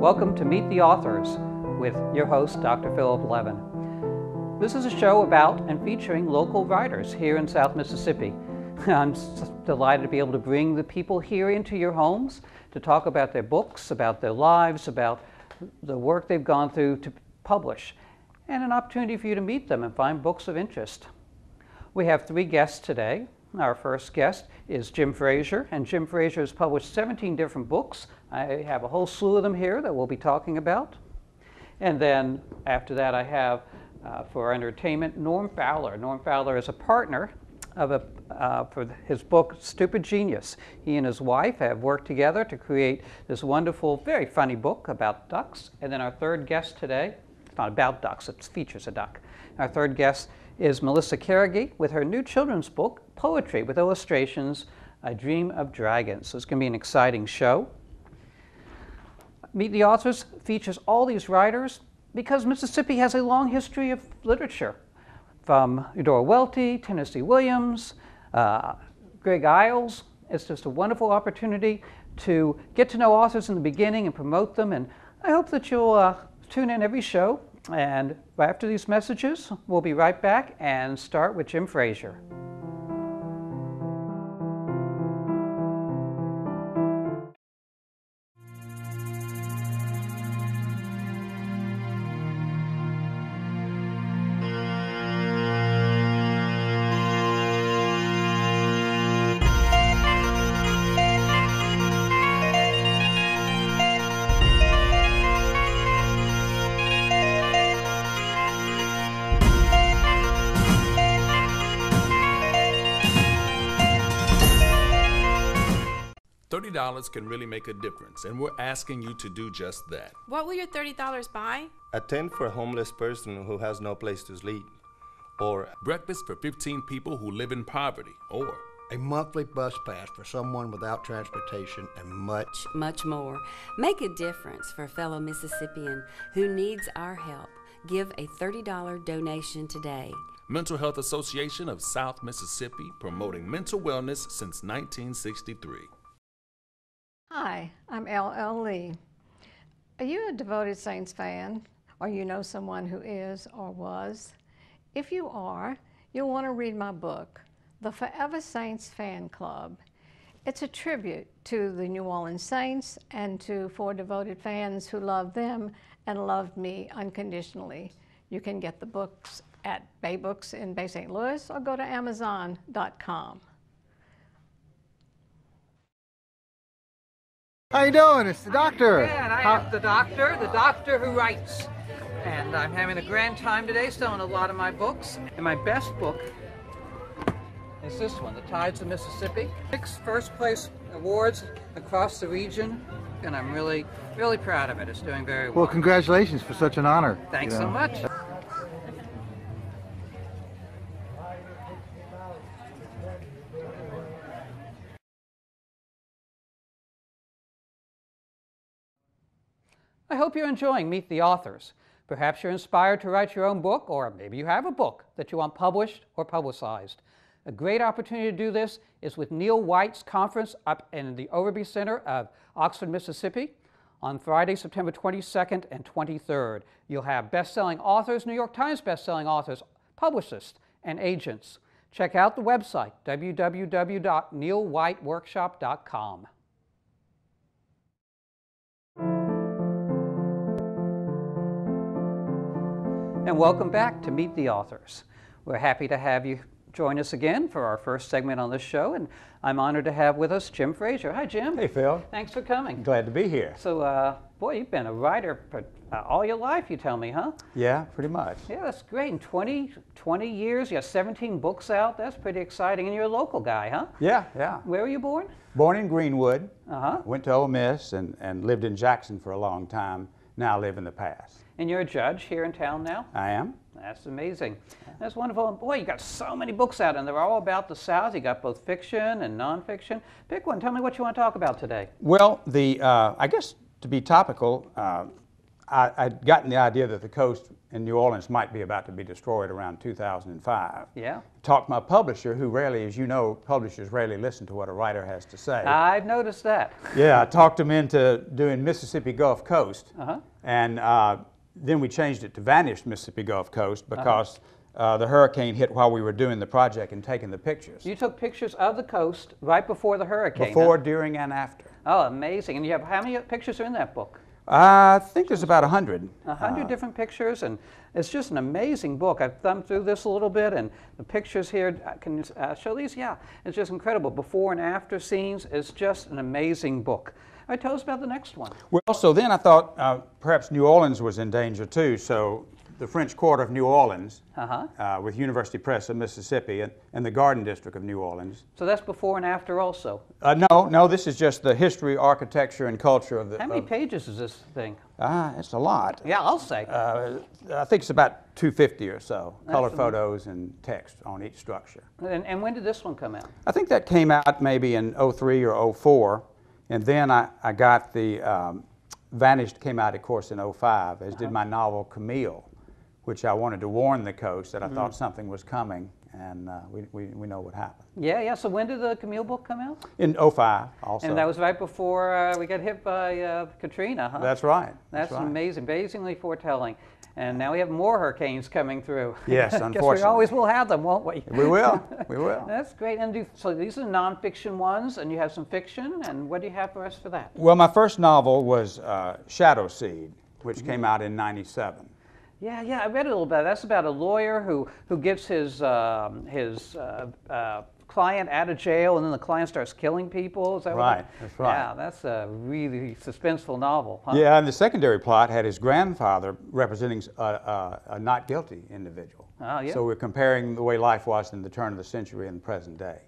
Welcome to Meet the Authors with your host, Dr. Philip Levin. This is a show about and featuring local writers here in South Mississippi. I'm delighted to be able to bring the people here into your homes to talk about their books, about their lives, about the work they've gone through to publish, and an opportunity for you to meet them and find books of interest. We have three guests today. Our first guest is Jim Frazier, and Jim Frazier has published 17 different books. I have a whole slew of them here that we'll be talking about. And then after that I have, for entertainment, Norm Fowler. Norm Fowler is a partner of for his book, Stupid Genius. He and his wife have worked together to create this wonderful, very funny book about ducks. And then our third guest today, it's not about ducks, it features a duck. Our third guest is Melissa Carrigy with her new children's book, Poetry with Illustrations, A Dream of Dragons. So it's going to be an exciting show. Meet the Authors features all these writers because Mississippi has a long history of literature. From Eudora Welty, Tennessee Williams, Greg Iles. It's just a wonderful opportunity to get to know authors in the beginning and promote them. And I hope that you'll tune in every show. And after these messages, we'll be right back and start with Jim Frazier. $30 can really make a difference, and we're asking you to do just that. What will your $30 buy? A tent for a homeless person who has no place to sleep. Or breakfast for 15 people who live in poverty. Or a monthly bus pass for someone without transportation, and much more. Make a difference for a fellow Mississippian who needs our help. Give a $30 donation today. Mental Health Association of South Mississippi, promoting mental wellness since 1963. Hi, I'm L.L. Lee. Are you a devoted Saints fan, or you know someone who is or was? If you are, you'll want to read my book, The Forever Saints Fan Club. It's a tribute to the New Orleans Saints and to 4 devoted fans who love them and loved me unconditionally. You can get the books at Bay Books in Bay St. Louis or go to Amazon.com. How you doing? It's the doctor. And I am the doctor who writes. And I'm having a grand time today selling a lot of my books. And my best book is this one, The Tides of Mississippi. 6 first place awards across the region, and I'm really, really proud of it. It's doing very well. Well, congratulations for such an honor. Thanks so much. I hope you're enjoying Meet the Authors. Perhaps you're inspired to write your own book, or maybe you have a book that you want published or publicized. A great opportunity to do this is with Neil White's conference up in the Overby Center of Oxford, Mississippi on Friday, September 22nd and 23rd. You'll have best-selling authors, New York Times best-selling authors, publicists, and agents. Check out the website, www.neilwhiteworkshop.com. And welcome back to Meet the Authors. We're happy to have you join us again for our first segment on this show, and I'm honored to have with us Jim Frazier. Hi, Jim. Hey, Phil. Thanks for coming. Glad to be here. So, boy, you've been a writer for all your life, you tell me, huh? Yeah, pretty much. Yeah, that's great. In 20 years, you have 17 books out. That's pretty exciting. And you're a local guy, huh? Yeah. Where were you born? Born in Greenwood. Uh-huh. Went to Ole Miss and lived in Jackson for a long time. Now I live in the Pass. And you're a judge here in town now? I am. That's amazing. That's wonderful. And boy, you got so many books out, and they're all about the South. You got both fiction and nonfiction. Pick one. Tell me what you want to talk about today. Well, I guess to be topical, I'd gotten the idea that the coast in New Orleans might be about to be destroyed around 2005. Yeah. Talked to my publisher, who rarely, as you know, publishers rarely listen to what a writer has to say. I've noticed that. Yeah, I talked him into doing Mississippi Gulf Coast, Uh-huh. and then we changed it to Vanished Mississippi Gulf Coast because the hurricane hit while we were doing the project and taking the pictures. You took pictures of the coast right before the hurricane. Before, huh? during, and after. Oh, amazing. And you have, how many pictures are in that book? I think there's about 100. 100 different pictures, and it's just an amazing book. I've thumbed through this a little bit, and the pictures here, can you show these? Yeah, it's just incredible. Before and after scenes, it's just an amazing book. All right, tell us about the next one. Well, so then I thought perhaps New Orleans was in danger too, so the French Quarter of New Orleans with University Press of Mississippi and the Garden District of New Orleans. So that's before and after also? No, this is just the history, architecture, and culture of the... How many pages is this thing? It's a lot. Yeah, I'll say. I think it's about 250 or so, color photos and text on each structure. And when did this one come out? I think that came out maybe in '03 or '04, and then I got the Vanished came out, of course, in '05, as did my novel Camille, which I wanted to warn the coast that I thought something was coming, and we know what happened. Yeah. So when did the Camille book come out? In '05 also. And that was right before we got hit by Katrina, huh? That's right. That's right. amazing, amazingly foretelling. And now we have more hurricanes coming through. Yes, Guess unfortunately. we always will have them, won't we? We will. We will. That's great. And so these are nonfiction ones, and you have some fiction. And what do you have for us for that? Well, my first novel was Shadow Seed, which came out in '97. Yeah, I read it a little bit. That's about a lawyer who gets his client out of jail, and then the client starts killing people. Is that right? That's right. Yeah, that's a really suspenseful novel. Huh? Yeah, and the secondary plot had his grandfather representing a not guilty individual. Oh, yeah. So we're comparing the way life was in the turn of the century and the present day.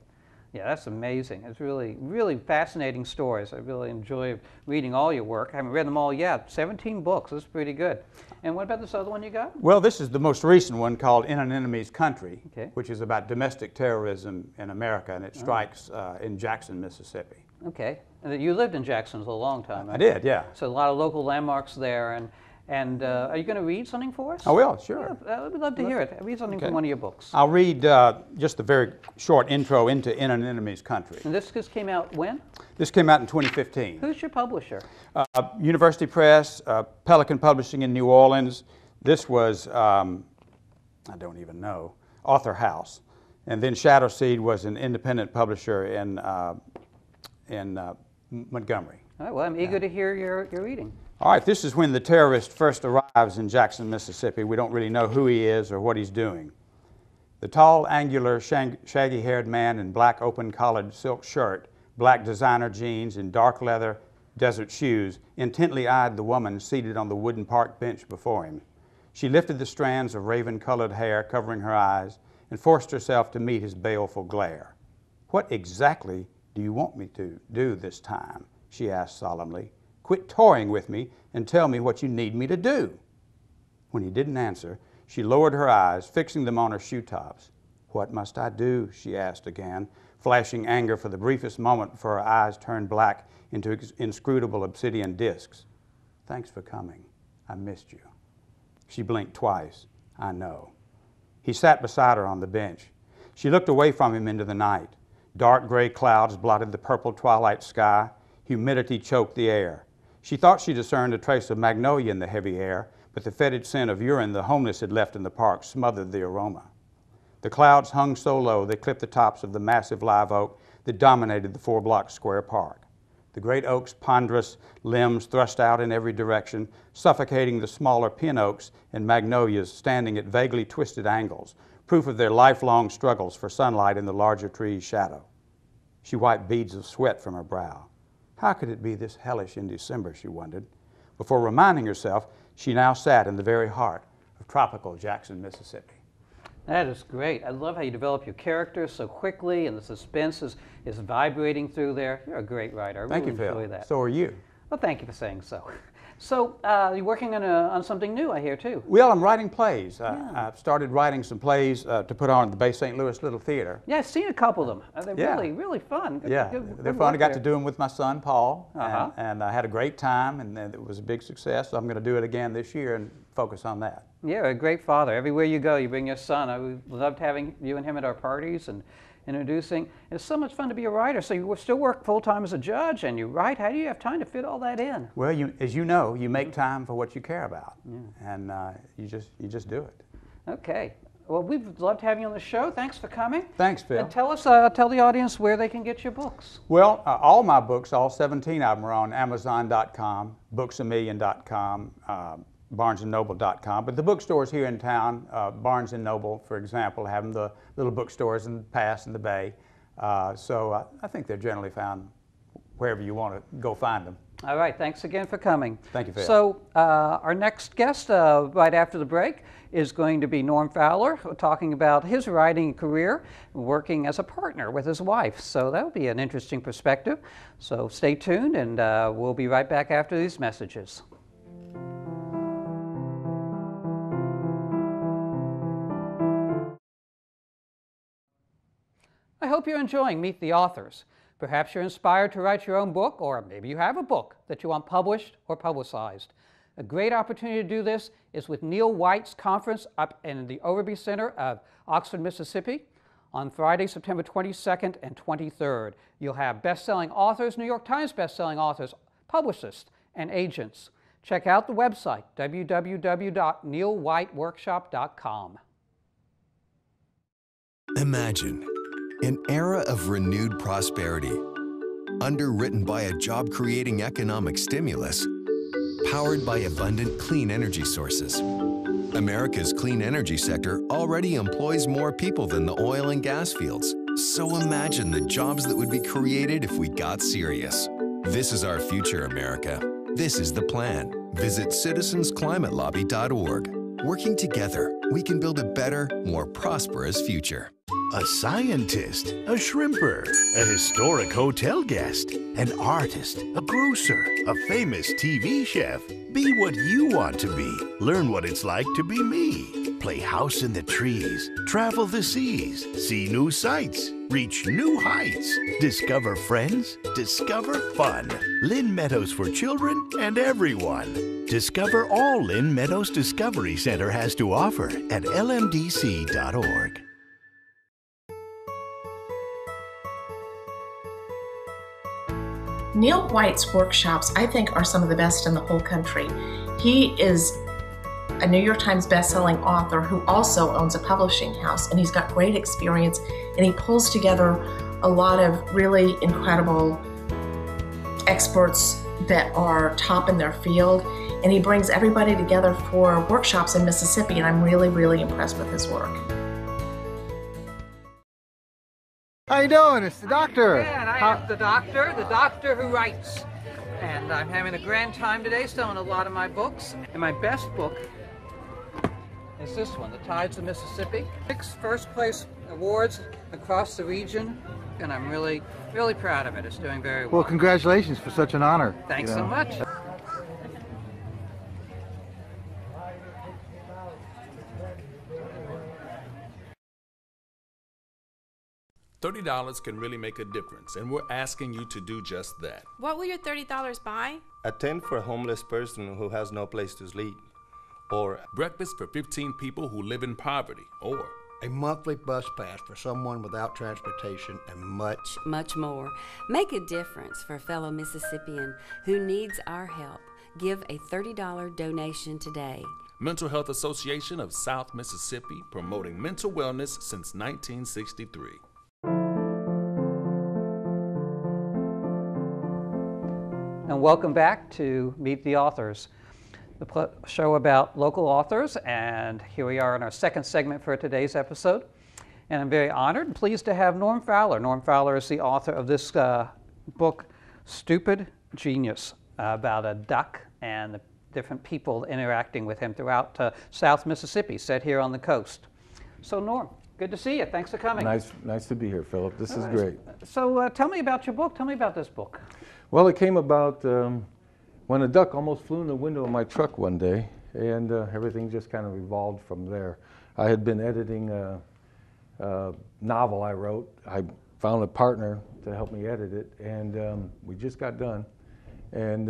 Yeah, that's amazing. It's really, really fascinating stories. I really enjoy reading all your work. I haven't read them all yet. 17 books. That's pretty good. And what about this other one you got? Well, this is the most recent one called In an Enemy's Country, Okay. which is about domestic terrorism in America, and it strikes in Jackson, Mississippi. Okay. And you lived in Jackson for a long time. Right? I did, yeah. So a lot of local landmarks there. And are you going to read something for us? I will, sure. Yeah, I'd love to hear it. Read something from one of your books. I'll read just a very short intro into In an Enemy's Country. And this just came out when? This came out in 2015. Who's your publisher? University Press, Pelican Publishing in New Orleans. This was, I don't even know, Author House. And then Shadow Seed was an independent publisher in Montgomery. All right, well, I'm eager to hear your reading. All right, this is when the terrorist first arrives in Jackson, Mississippi. We don't really know who he is or what he's doing. The tall, angular, shaggy-haired man in black open-collared silk shirt, black designer jeans, and dark leather desert shoes intently eyed the woman seated on the wooden park bench before him. She lifted the strands of raven-colored hair covering her eyes and forced herself to meet his baleful glare. "What exactly do you want me to do this time?" she asked solemnly. "Quit toying with me and tell me what you need me to do." When he didn't answer, she lowered her eyes, fixing them on her shoe tops. "What must I do?" she asked again, flashing anger for the briefest moment before her eyes turned black into inscrutable obsidian discs. "Thanks for coming. I missed you." She blinked twice. "I know." He sat beside her on the bench. She looked away from him into the night. Dark gray clouds blotted the purple twilight sky. Humidity choked the air. She thought she discerned a trace of magnolia in the heavy air, but the fetid scent of urine the homeless had left in the park smothered the aroma. The clouds hung so low they clipped the tops of the massive live oak that dominated the 4-block square park. The great oak's ponderous limbs thrust out in every direction, suffocating the smaller pin oaks and magnolias standing at vaguely twisted angles, proof of their lifelong struggles for sunlight in the larger tree's shadow. She wiped beads of sweat from her brow. How could it be this hellish in December, she wondered. Before reminding herself, she now sat in the very heart of tropical Jackson, Mississippi. That is great. I love how you develop your characters so quickly, and the suspense is vibrating through there. You're a great writer. I Thank really you, Phil. enjoy that. So are you. Well, thank you for saying so. So you're working on something new, I hear, too. Well, I'm writing plays. I've started writing some plays to put on at the Bay St. Louis Little Theater. Yeah, I've seen a couple of them. They're Yeah. really, really fun. They're fun. I got to do them with my son, Paul, Uh-huh. and I had a great time, and it was a big success. So I'm going to do it again this year and focus on that. Yeah, a great father. Everywhere you go, you bring your son. I loved having you and him at our parties and introducing. It's so much fun to be a writer. So you still work full-time as a judge and you write. How do you have time to fit all that in? Well, as you know, you make time for what you care about, and you just do it. Okay. Well, we've loved having you on the show. Thanks for coming. Thanks, Phil. And tell the audience where they can get your books. Well, all my books, all 17 of them, are on Amazon.com, Booksamillion.com, BarnesandNoble.com. But the bookstores here in town, Barnes & Noble, for example, have them, the little bookstores in the Pass and the Bay. So I think they're generally found wherever you want to go find them. All right. Thanks again for coming. Thank you, Phil. So our next guest, right after the break, is going to be Norm Fowler, talking about his writing career, working as a partner with his wife. So that'll be an interesting perspective. So stay tuned, and we'll be right back after these messages. I hope you're enjoying Meet the Authors. Perhaps you're inspired to write your own book, or maybe you have a book that you want published or publicized. A great opportunity to do this is with Neil White's conference up in the Overby Center of Oxford, Mississippi on Friday, September 22nd and 23rd. You'll have best-selling authors, New York Times best-selling authors, publicists, and agents. Check out the website, www.neilwhiteworkshop.com. Imagine an era of renewed prosperity, underwritten by a job-creating economic stimulus, powered by abundant clean energy sources. America's clean energy sector already employs more people than the oil and gas fields. So imagine the jobs that would be created if we got serious. This is our future, America. This is the plan. Visit citizensclimatelobby.org. Working together, we can build a better, more prosperous future. A scientist, a shrimper, a historic hotel guest, an artist, a grocer, a famous TV chef. Be what you want to be. Learn what it's like to be me. Play house in the trees, travel the seas, see new sights, reach new heights, discover friends, discover fun. Lynn Meadows for children and everyone. Discover all Lynn Meadows Discovery Center has to offer at lmdc.org. Neil White's workshops, I think, are some of the best in the whole country. He is a New York Times bestselling author who also owns a publishing house, and he's got great experience, and he pulls together a lot of really incredible experts that are top in their field, and he brings everybody together for workshops in Mississippi, and I'm really, really impressed with his work. How you doing? It's the doctor. And I am the doctor who writes. And I'm having a grand time today selling a lot of my books. And my best book is this one, The Tides of Mississippi. 6 first-place awards across the region, and I'm really, really proud of it. It's doing very well. Well, congratulations for such an honor. Thanks so much. $30 can really make a difference, and we're asking you to do just that. What will your $30 buy? A tent for a homeless person who has no place to sleep, or breakfast for 15 people who live in poverty, or a monthly bus pass for someone without transportation, and much, much more. Make a difference for a fellow Mississippian who needs our help. Give a $30 donation today. Mental Health Association of South Mississippi, promoting mental wellness since 1963. And welcome back to Meet the Authors, the show about local authors. And here we are in our second segment for today's episode. And I'm very honored and pleased to have Norm Fowler. Norm Fowler is the author of this book, Stupid Genius, about a duck and the different people interacting with him throughout South Mississippi, set here on the coast. So Norm, good to see you. Thanks for coming. Nice to be here, Philip. This is great. So tell me about your book. Tell me about this book. Well, it came about when a duck almost flew in the window of my truck one day, and everything just kind of evolved from there. I had been editing a novel I wrote. I found a partner to help me edit it, and we just got done. And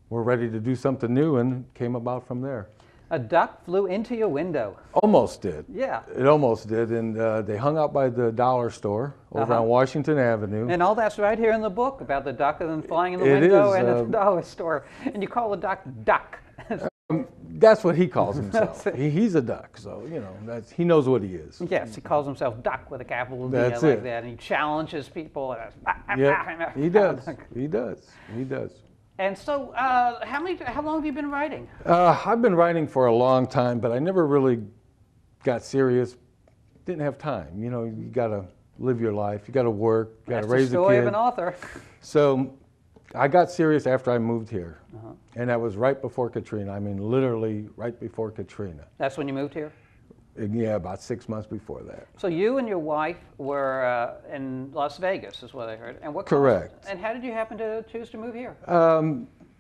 we're ready to do something new, and it came about from there. A duck flew into your window. Almost did. Yeah. It almost did, and they hung out by the dollar store over on Washington Avenue. And all that's right here in the book about the duck and then flying in the window and at the dollar store. And you call the duck Duck. That's what he calls himself. He's a duck, so you know he knows what he is. Yes, he calls himself Duck with a capital D. That's like it. that, and he challenges people. Yeah, he does. He does. He does. And so, how long have you been writing? I've been writing for a long time, but I never really got serious. Didn't have time. You know, you got to live your life. You got to work. You got to raise a kid. That's the story of an author. So, I got serious after I moved here, and that was right before Katrina. I mean, literally right before Katrina. That's when you moved here? Yeah, about 6 months before that. So you and your wife were in Las Vegas, is what I heard. And what Correct. And how did you happen to choose to move here?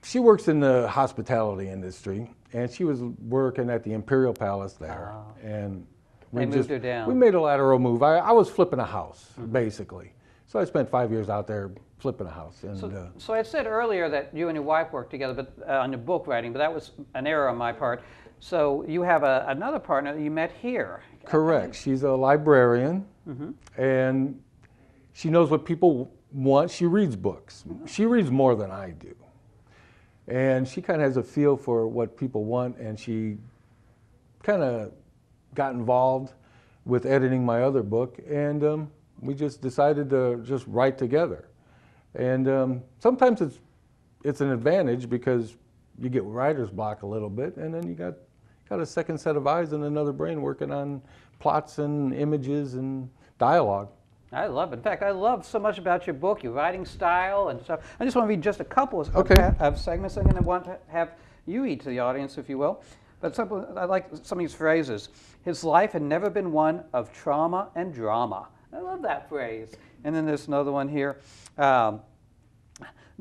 She works in the hospitality industry, and she was working at the Imperial Palace there. And they moved her down. We made a lateral move. I was flipping a house, basically. So I spent 5 years out there flipping a house. And, so I said earlier that you and your wife worked together but, on your book writing, but that was an error on my part. So you have another partner that you met here. Correct. She's a librarian, and she knows what people want. She reads books. She reads more than I do. And she kind of has a feel for what people want, and she kind of got involved with editing my other book, and we just decided to just write together. And sometimes it's an advantage because you get writer's block a little bit, and then you got a second set of eyes and another brain working on plots and images and dialogue. I love it. In fact, I love so much about your book, your writing style and stuff. I just want to read just a couple of segments, and then I want to have you read to the audience, if you will. But I like some of these phrases. His life had never been one of trauma and drama. I love that phrase. And then there's another one here.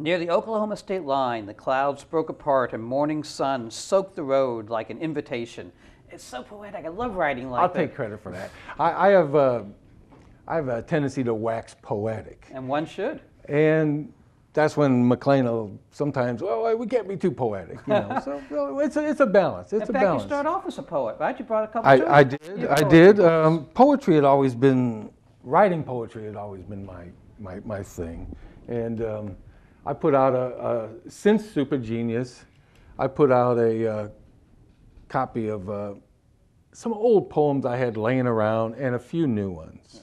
Near the Oklahoma state line, the clouds broke apart and morning sun soaked the road like an invitation. It's so poetic. I love writing like that. I'll take credit for that. I have a tendency to wax poetic. And one should. And that's when McLean will sometimes, we can't be too poetic, you know. So it's a balance. It's in fact, you start off as a poet, right? You brought a couple. I did. Poetry had always been, writing poetry had always been my thing, and I put out since Super Genius, I put out a copy of some old poems I had laying around and a few new ones.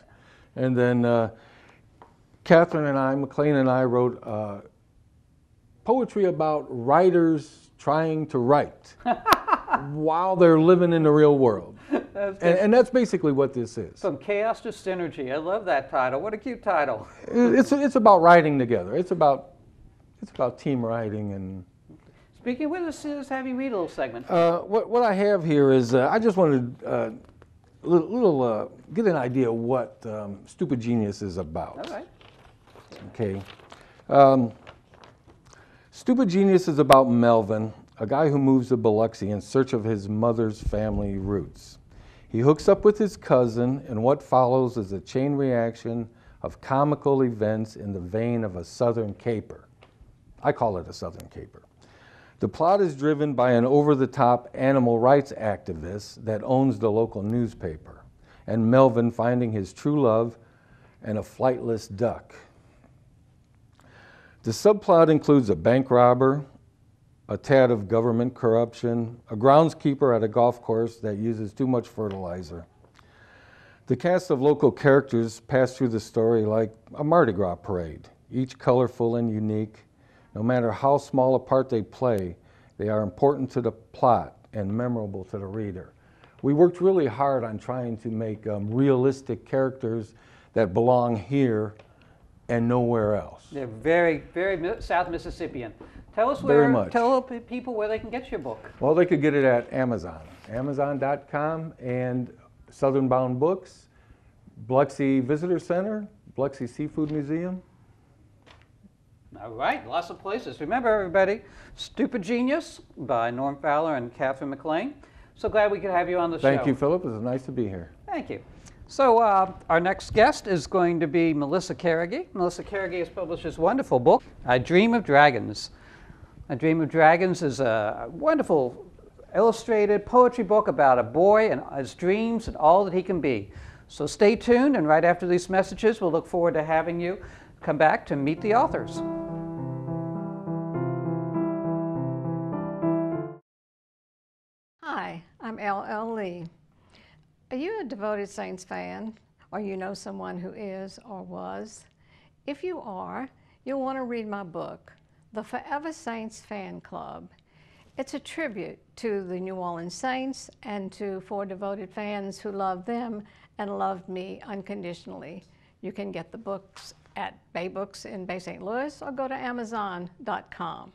And then Catherine and I, McLean and I, wrote poetry about writers trying to write while they're living in the real world. And that's basically what this is. From chaos to synergy. I love that title. What a cute title. It's about writing together. It's about team writing. And speaking with us, let's have you read a little segment. What I have here is I just wanted to get an idea of what Stupid Genius is about. All right. Okay. Stupid Genius is about Melvin, a guy who moves to Biloxi in search of his mother's family roots. He hooks up with his cousin, and what follows is a chain reaction of comical events in the vein of a Southern caper. I call it a Southern caper. The plot is driven by an over-the-top animal rights activist that owns the local newspaper, and Melvin finding his true love and a flightless duck. The subplot includes a bank robber, a tad of government corruption, a groundskeeper at a golf course that uses too much fertilizer. The cast of local characters pass through the story like a Mardi Gras parade, each colorful and unique. No matter how small a part they play, they are important to the plot and memorable to the reader. We worked really hard on trying to make realistic characters that belong here and nowhere else. They're very, very South Mississippian. Tell us tell people where they can get your book. Well, they could get it at Amazon, Amazon.com, and Southern Bound Books, Biloxi Visitor Center, Biloxi Seafood Museum. All right, lots of places. Remember, everybody, Stupid Genius by Norm Fowler and Catherine McLean. So glad we could have you on the show. Thank you, Philip. It's nice to be here. Thank you. So our next guest is going to be Melissa Carrigy. Melissa Carrigy has published this wonderful book, I Dream of Dragons. I Dream of Dragons is a wonderful illustrated poetry book about a boy and his dreams and all that he can be. So stay tuned, and right after these messages, we'll look forward to having you come back to meet the authors. Hi, I'm LL Lee. Are you a devoted Saints fan, or you know someone who is or was? If you are, you'll want to read my book, The Forever Saints Fan Club. It's a tribute to the New Orleans Saints and to 4 devoted fans who love them and loved me unconditionally. You can get the books at Bay Books in Bay St. Louis or go to Amazon.com.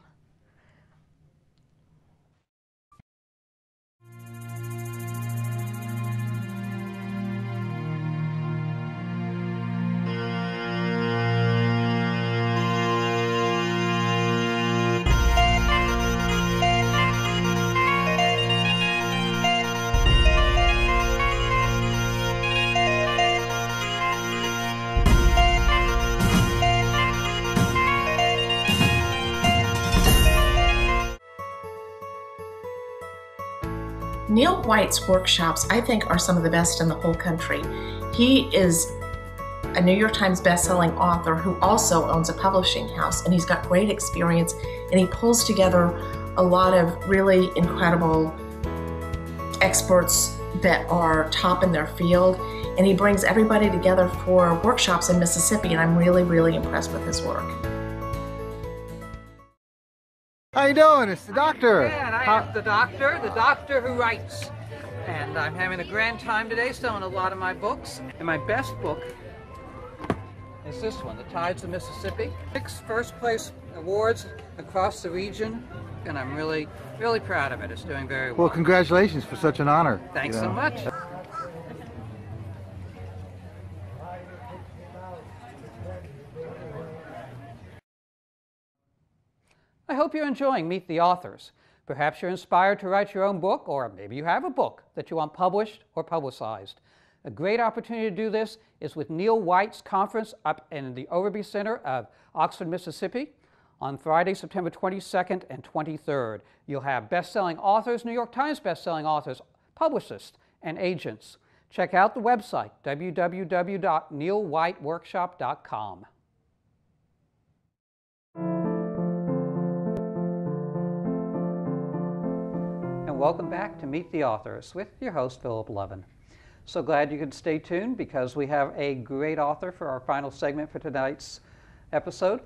Neil White's workshops, I think, are some of the best in the whole country. He is a New York Times bestselling author who also owns a publishing house, and he's got great experience, and he pulls together a lot of really incredible experts that are top in their field, and he brings everybody together for workshops in Mississippi, and I'm really, really impressed with his work. How you doing? It's the doctor. And I am the doctor who writes. And I'm having a grand time today selling a lot of my books. And my best book is this one, The Tides of Mississippi. 6 first place awards across the region, and I'm really, really proud of it. It's doing very well. Well, congratulations for such an honor. Thanks so much. I hope you're enjoying Meet the Authors. Perhaps you're inspired to write your own book, or maybe you have a book that you want published or publicized. A great opportunity to do this is with Neil White's conference up in the Overby Center of Oxford, Mississippi on Friday, September 22nd and 23rd. You'll have best-selling authors, New York Times best-selling authors, publicists, and agents. Check out the website, www.neilwhiteworkshop.com. Welcome back to Meet the Authors with your host, Philip Levin. So glad you could stay tuned because we have a great author for our final segment for tonight's episode.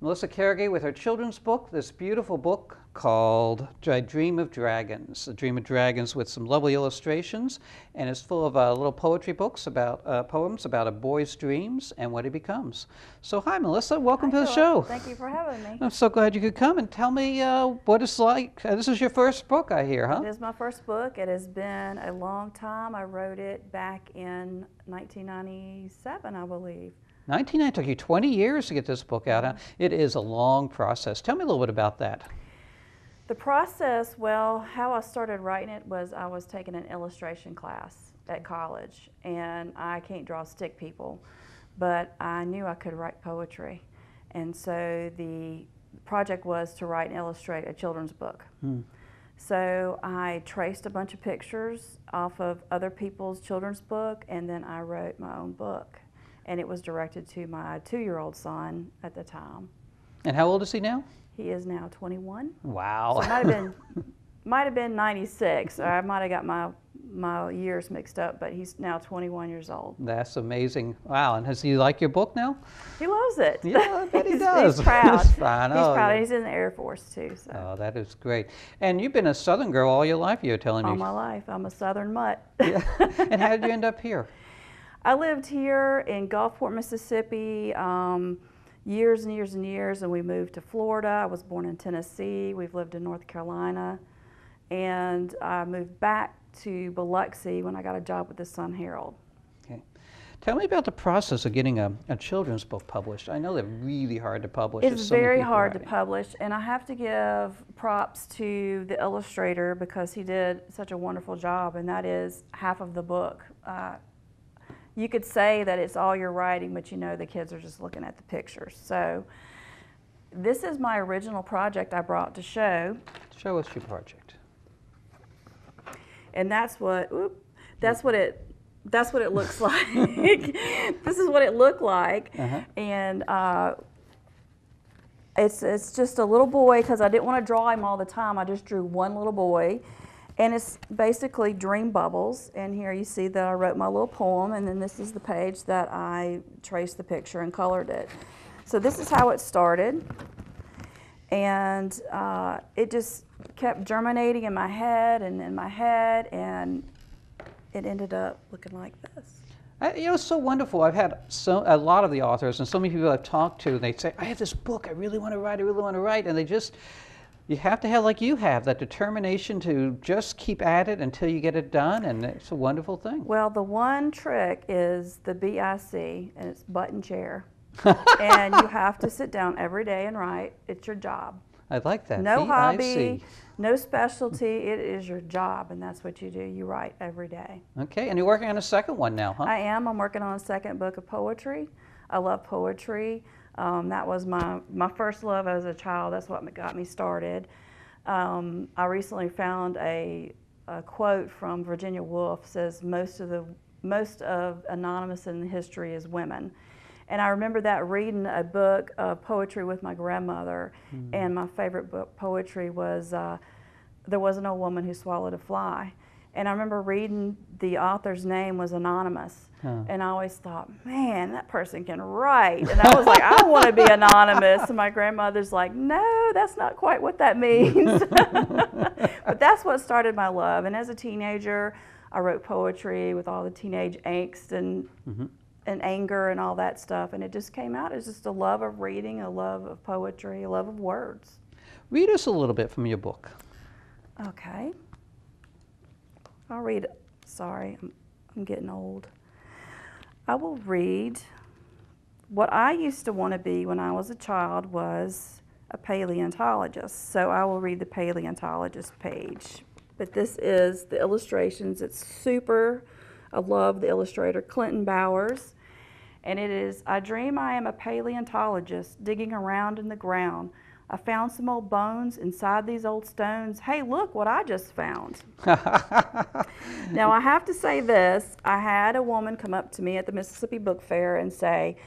Melissa Carrigy with her children's book, this beautiful book called I Dream of Dragons. A Dream of Dragons with some lovely illustrations, and it's full of little poetry books about poems about a boy's dreams and what he becomes. So hi Melissa, welcome to the show. Thank you for having me. I'm so glad you could come and tell me what it's like. This is your first book, I hear, huh? It is my first book. It has been a long time. I wrote it back in 1997, I believe. 1990, it took you 20 years to get this book out. Huh? It is a long process. Tell me a little bit about that. The process, well, how I started writing it was I was taking an illustration class at college, and I can't draw stick people, but I knew I could write poetry. And so the project was to write and illustrate a children's book. So I traced a bunch of pictures off of other people's children's book, and then I wrote my own book. And it was directed to my 2-year-old son at the time. And how old is he now? He is now 21. Wow. So it might have been 96. Or I might have got my years mixed up, but he's now 21 years old. That's amazing. Wow. And does he like your book now? He loves it. Yeah, I bet he does. He's proud. He's fine. He's proud. He's in the Air Force too. So. Oh, that is great. And you've been a Southern girl all your life, you were telling me. All my life. I'm a Southern mutt. Yeah. And how did you end up here? I lived here in Gulfport, Mississippi, years and years and years, and we moved to Florida. I was born in Tennessee. We've lived in North Carolina, and I moved back to Biloxi when I got a job with the Sun Herald. Okay. Tell me about the process of getting a children's book published. I know they're really hard to publish. It's There's so many very people hard to writing. publish, and I have to give props to the illustrator because he did such a wonderful job, and that is half of the book. You could say that it's all your writing, but you know the kids are just looking at the pictures. So this is my original project I brought to show. Show us your project. And that's what it looks like. This is what it looked like. And it's just a little boy, because I didn't want to draw him all the time. I just drew one little boy. And it's basically dream bubbles. And here you see that I wrote my little poem, and then this is the page that I traced the picture and colored it. So this is how it started. And it just kept germinating in my head and in my head, and it ended up looking like this. You know, it's so wonderful. I've had a lot of the authors and so many people I've talked to, and they say, I have this book, I really want to write, and they just, you have to have, like you have, that determination to just keep at it until you get it done, and it's a wonderful thing. Well, the one trick is the BIC, and it's button chair. And you have to sit down every day and write. It's your job. I like that. No BIC. hobby, no specialty. It is your job, and that's what you do. You write every day. Okay, and you're working on a second one now, huh? I am. I'm working on a second book of poetry. I love poetry. That was my first love as a child. That's what got me started. I recently found a quote from Virginia Woolf. Says most of anonymous in history is women. And I remember that reading a book of poetry with my grandmother, and my favorite book poetry was There Was an Old Woman Who Swallowed a Fly. And I remember reading the author's name was anonymous. And I always thought, man, that person can write. And I was like, I want to be anonymous. And my grandmother's like, no, that's not quite what that means. But that's what started my love. And as a teenager, I wrote poetry with all the teenage angst and anger and all that stuff, and it just came out as just a love of reading, a love of poetry, a love of words. Read us a little bit from your book. Okay. I'll read it. Sorry, I'm getting old. I will read. What I used to want to be when I was a child was a paleontologist, so I will read the paleontologist page. But this is the illustrations. It's super. I love the illustrator, Clinton Bowers. And it is, I dream I am a paleontologist digging around in the ground. I found some old bones inside these old stones. Hey, look what I just found. Now, I have to say this. I had a woman come up to me at the Mississippi Book Fair and say,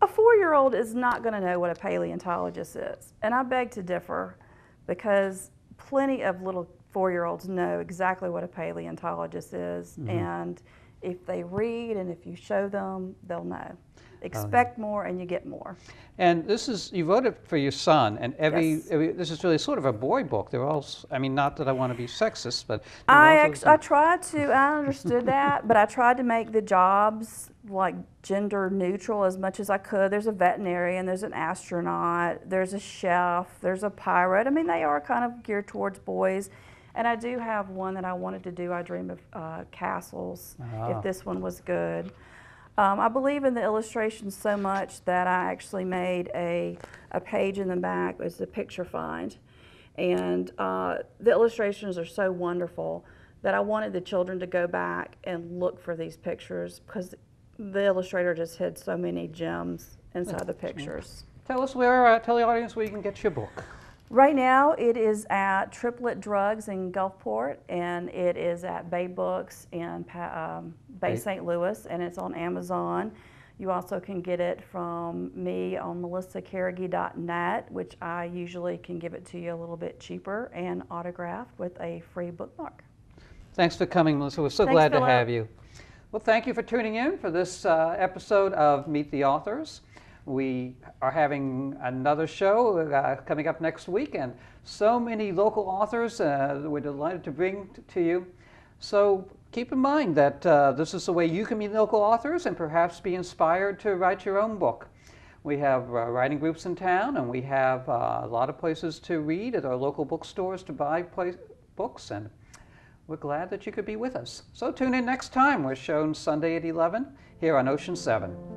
a 4-year-old is not going to know what a paleontologist is. And I beg to differ, because plenty of little 4-year-olds know exactly what a paleontologist is, and if they read and if you show them, they'll know. Expect more and you get more. And this is, you wrote it for your son, and this is really sort of a boy book. They're all, I mean, not that I want to be sexist, but I tried to, I understood that, but I tried to make the jobs like gender neutral as much as I could. There's a veterinarian, there's an astronaut, there's a chef, there's a pirate. I mean, they are kind of geared towards boys. And I do have one that I wanted to do. I dream of castles, if this one was good. I believe in the illustrations so much that I actually made a page in the back. It's a picture find. And the illustrations are so wonderful that I wanted the children to go back and look for these pictures, because the illustrator just hid so many gems inside the pictures. Tell us where, tell the audience where you can get your book. Right now, it is at Triplet Drugs in Gulfport, and it is at Bay Books in Bay St. Louis, and it's on Amazon. You also can get it from me on melissacarrigy.net, which I usually can give it to you a little bit cheaper and autographed with a free bookmark. Thanks for coming, Melissa. We're so glad to have you. Well, thank you for tuning in for this episode of Meet the Authors. We are having another show coming up next week, and so many local authors we're delighted to bring to you. So keep in mind that this is the way you can meet local authors and perhaps be inspired to write your own book. We have writing groups in town, and we have a lot of places to read at our local bookstores to buy books, and We're glad that you could be with us. So tune in next time. We're shown Sunday at 11 here on Ocean 7.